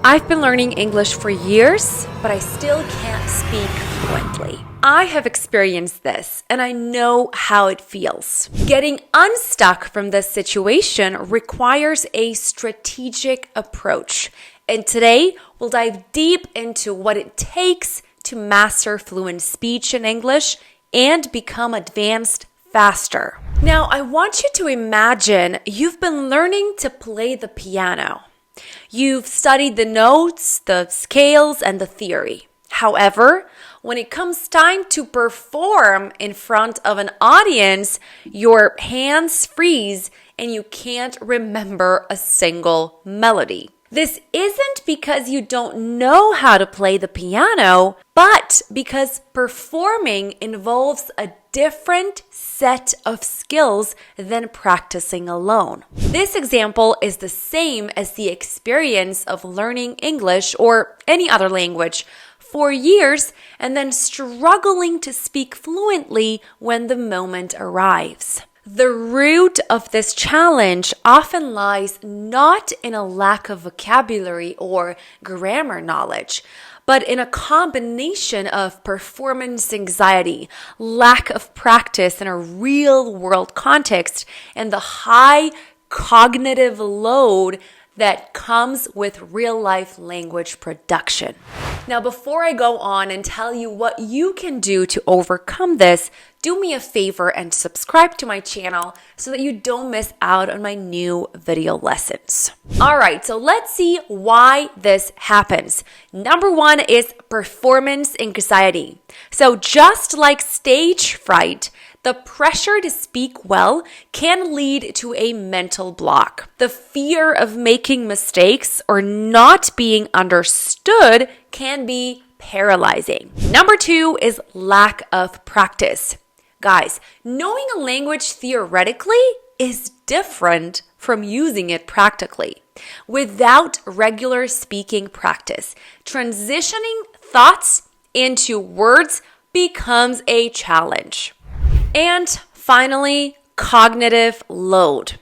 I've been learning English for years, but I still can't speak fluently. I have experienced this, and I know how it feels. Getting unstuck from this situation requires a strategic approach. And today, we'll dive deep into what it takes to master fluent speech in English and become advanced faster. Now, I want you to imagine you've been learning to play the piano. You've studied the notes, the scales, and the theory. However, when it comes time to perform in front of an audience, your hands freeze and you can't remember a single melody. This isn't because you don't know how to play the piano, but because performing involves a different set of skills than practicing alone. This example is the same as the experience of learning English or any other language for years and then struggling to speak fluently when the moment arrives. The root of this challenge often lies not in a lack of vocabulary or grammar knowledge, but in a combination of performance anxiety, lack of practice in a real-world context, and the high cognitive load that comes with real-life language production. Now, before I go on and tell you what you can do to overcome this, do me a favor and subscribe to my channel so that you don't miss out on my new video lessons. All right, so let's see why this happens. Number one is performance anxiety. So just like stage fright, the pressure to speak well can lead to a mental block. The fear of making mistakes or not being understood can be paralyzing. Number two is lack of practice. Guys, knowing a language theoretically is different from using it practically. Without regular speaking practice, transitioning thoughts into words becomes a challenge. And finally, cognitive load.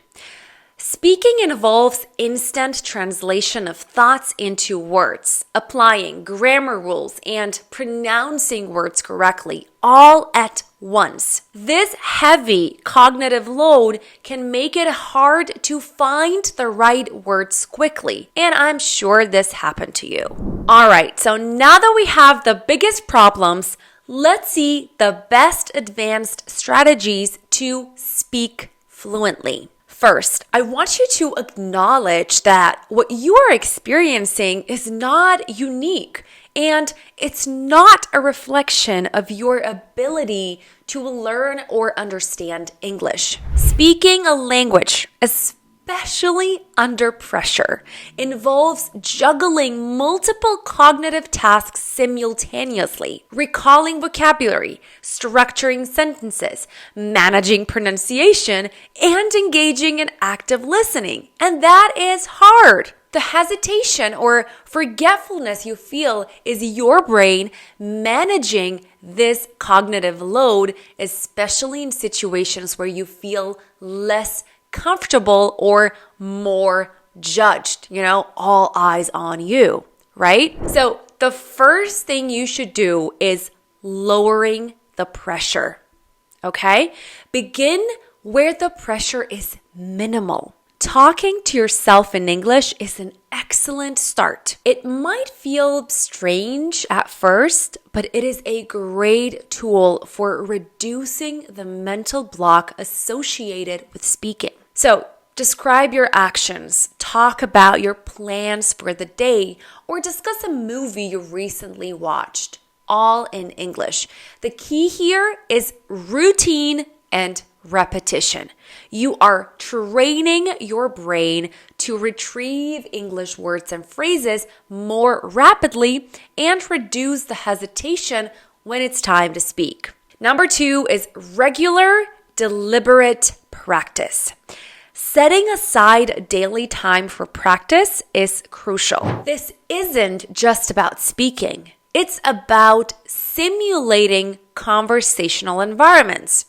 Speaking involves instant translation of thoughts into words, applying grammar rules and pronouncing words correctly all at once. This heavy cognitive load can make it hard to find the right words quickly, and I'm sure this happened to you. All right, so now that we have the biggest problems, let's see the best advanced strategies to speak fluently. First, I want you to acknowledge that what you are experiencing is not unique and it's not a reflection of your ability to learn or understand English. Speaking a language, especially under pressure, involves juggling multiple cognitive tasks simultaneously, recalling vocabulary, structuring sentences, managing pronunciation, and engaging in active listening. And that is hard. The hesitation or forgetfulness you feel is your brain managing this cognitive load, especially in situations where you feel less comfortable or more judged, all eyes on you, right? So the first thing you should do is lowering the pressure, okay? Begin where the pressure is minimal. Talking to yourself in English is an excellent start. It might feel strange at first, but it is a great tool for reducing the mental block associated with speaking. So, describe your actions, talk about your plans for the day, or discuss a movie you recently watched, all in English. The key here is routine and repetition. You are training your brain to retrieve English words and phrases more rapidly and reduce the hesitation when it's time to speak. Number two is regular, deliberate practice. Setting aside daily time for practice is crucial. This isn't just about speaking. It's about simulating conversational environments.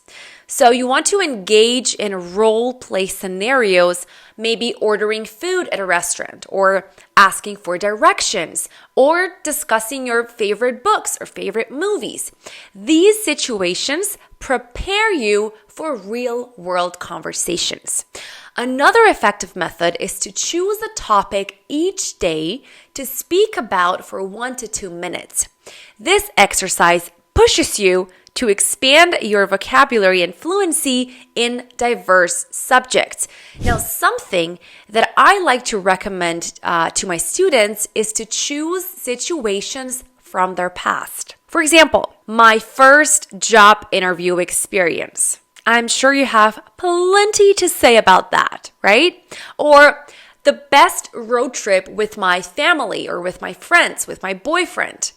So you want to engage in role play scenarios, maybe ordering food at a restaurant or asking for directions or discussing your favorite books or favorite movies. These situations prepare you for real-world conversations. Another effective method is to choose a topic each day to speak about for 1 to 2 minutes. This exercise pushes you to expand your vocabulary and fluency in diverse subjects. Now, something that I like to recommend to my students is to choose situations from their past. For example, my first job interview experience. I'm sure you have plenty to say about that, right? Or the best road trip with my family or with my friends, with my boyfriend,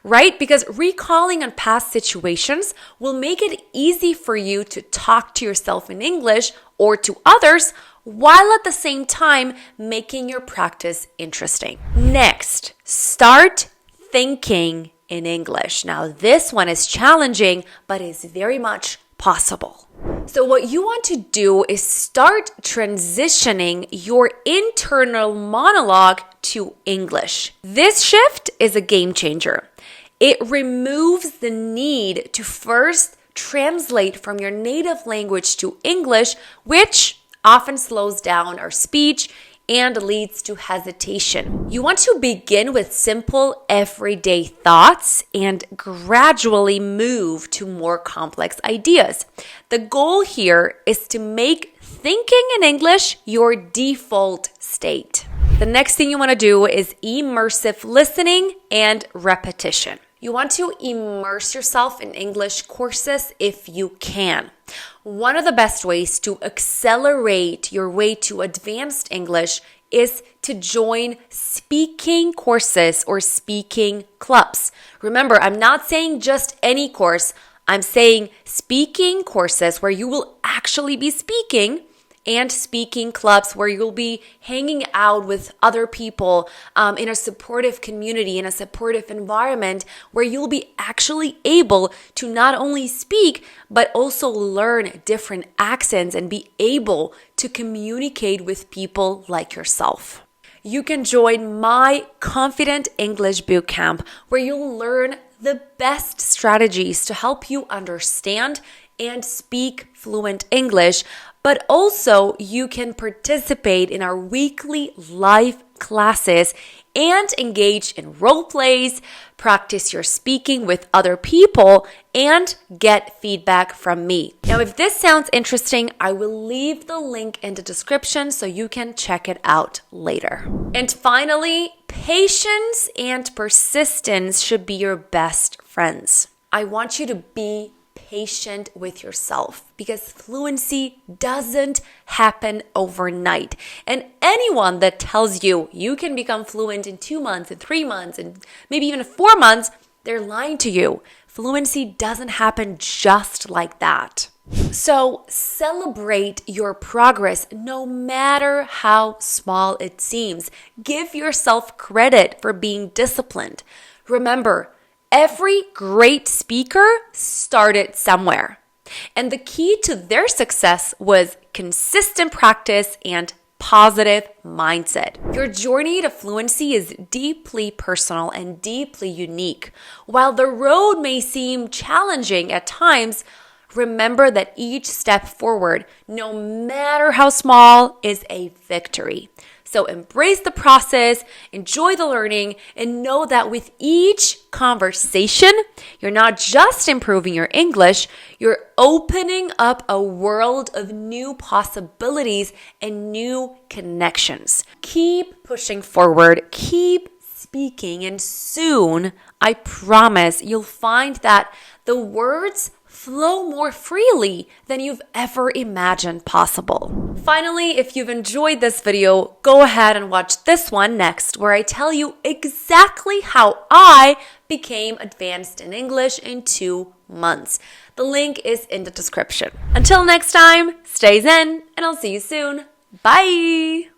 right? Because recalling on past situations will make it easy for you to talk to yourself in English or to others while at the same time making your practice interesting. Next, start thinking in English. Now, this one is challenging, but is very much possible. So what you want to do is start transitioning your internal monologue to English. This shift is a game changer. It removes the need to first translate from your native language to English, which often slows down our speech and leads to hesitation. You want to begin with simple everyday thoughts and gradually move to more complex ideas. The goal here is to make thinking in English your default state. The next thing you want to do is immersive listening and repetition. You want to immerse yourself in English courses if you can. One of the best ways to accelerate your way to advanced English is to join speaking courses or speaking clubs. Remember, I'm not saying just any course. I'm saying speaking courses where you will actually be speaking, and speaking clubs where you'll be hanging out with other people in a supportive community, in a supportive environment where you'll be actually able to not only speak, but also learn different accents and be able to communicate with people like yourself. You can join my Confident English Bootcamp where you'll learn the best strategies to help you understand and speak fluent English, but also you can participate in our weekly live classes and engage in role plays, practice your speaking with other people, and get feedback from me. Now, if this sounds interesting, I will leave the link in the description so you can check it out later. And finally, patience and persistence should be your best friends. I want you to be patient with yourself because fluency doesn't happen overnight. And anyone that tells you you can become fluent in 2 months, in 3 months, and maybe even 4 months, they're lying to you. Fluency doesn't happen just like that. So celebrate your progress no matter how small it seems. Give yourself credit for being disciplined. Remember, every great speaker started somewhere. And the key to their success was consistent practice and positive mindset. Your journey to fluency is deeply personal and deeply unique. While the road may seem challenging at times, remember that each step forward, no matter how small, is a victory. So embrace the process, enjoy the learning, and know that with each conversation, you're not just improving your English, you're opening up a world of new possibilities and new connections. Keep pushing forward, keep speaking, and soon, I promise, you'll find that the words flow more freely than you've ever imagined possible. Finally, if you've enjoyed this video, go ahead and watch this one next, where I tell you exactly how I became advanced in English in 2 months. The link is in the description. Until next time, stay zen, and I'll see you soon. Bye!